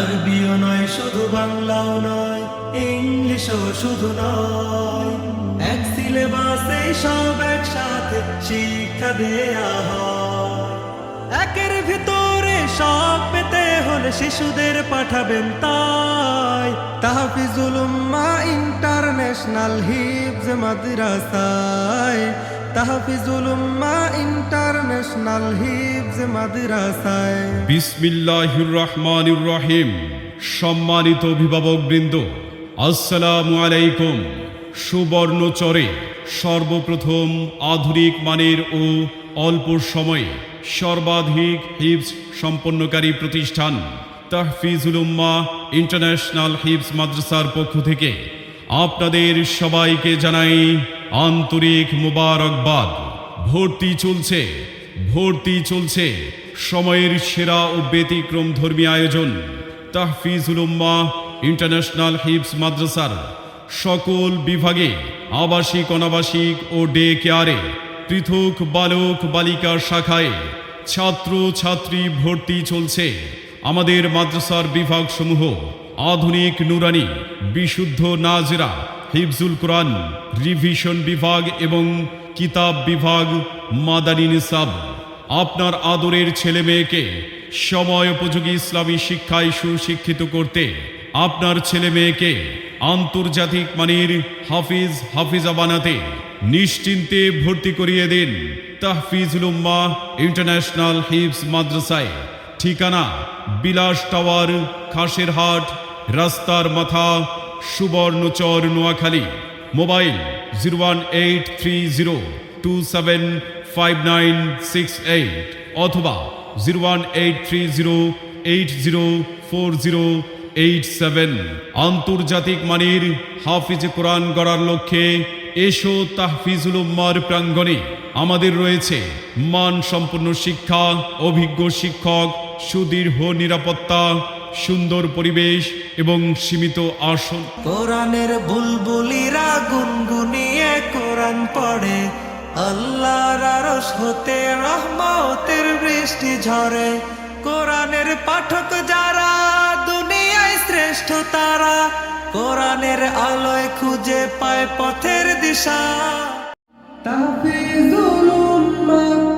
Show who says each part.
Speaker 1: RBO নয় শুধু বাংলাও নয় ইংলিশও শুধু নয় এক সিলেবাসে সব একসাথে শিক্ষা দেয়া হয় একের ভিতরে সব পেতে হলে শিশুদের পাঠাবেন তাই তাহফিজুল উম্মাহ ইন্টারন্যাশনাল হিফজ মাদ্রাসায় তাহফিজুল উম্মাহ ইন্টারন্যাশনাল হিফজ মাদ্রাসায়।
Speaker 2: বিসমিল্লাহির রহমানির রহিম। সম্মানিত অভিভাবকবৃন্দ, আসসালামু আলাইকুম। সুবর্ণচরে সর্বপ্রথম আধুনিক মানের ও অল্প সময়ে সর্বাধিক হিফজ সম্পন্নকারী প্রতিষ্ঠান তাহফিজুল উম্মাহ ইন্টারন্যাশনাল হিফজ মাদ্রাসার পক্ষ থেকে আপনাদের সবাইকে জানাই আন্তরিক মোবারকবাদ। ভর্তি চলছে সময়ের সেরা ও ব্যতিক্রম ধর্মী আয়োজন তাহফিজুল উম্মাহ ইন্টারন্যাশনাল হিফজ মাদ্রাসার সকল বিভাগে আবাসিক অনাবাসিক ও ডে কেয়ারে পৃথক বালক বালিকা শাখায় ছাত্র ছাত্রী ভর্তি চলছে। আমাদের মাদ্রাসার বিভাগসমূহ আধুনিক নুরানি, বিশুদ্ধ নাজরা, হিফজুল কোরআন, রিভিশন বিভাগ এবং কিতাব বিভাগ, মাদানী নিসাব। আপনার আদরের ছেলে মেয়েকে সময় উপযোগী ইসলামী শিক্ষায় সুশিক্ষিত করতে আপনার ছেলে মেয়েকে আন্তর্জাতিক মানের হাফিজা বানাতে নিশ্চিন্তে ভর্তি করিয়ে দিন তাহফিজুল উম্মাহ ইন্টারন্যাশনাল হিফজ মাদ্রাসায়। ঠিকানা বিলাস টাওয়ার, খাসেরহাট, রাস্তার মাথা, সুবর্ণচর, নোয়াখালী। মোবাইল 01830275968 অথবা 01830804087। আন্তর্জাতিক মানের হাফিজ কোরআন গড়ার লক্ষ্যে এসো তাহফিজুল উম্মাহর প্রাঙ্গণে। আমাদের রয়েছে মানসম্পন্ন শিক্ষা, অভিজ্ঞ শিক্ষক, সুদীর্ঘ নিরাপত্তা, সুন্দর পরিবেশ এবং সীমিত আসন।
Speaker 1: কোরআনের বুলবুলিরা গুনগুনিয়ে কোরআন পড়ে, আল্লাহর আরশ হতে রহমতের বৃষ্টি ঝরে। কোরআনের পাঠক যারা দুনিয়ায় শ্রেষ্ঠ তারা, কোরআনের আলোয় খুঁজে পায় পথের দিশা। তাহফিজুল উম্মাহ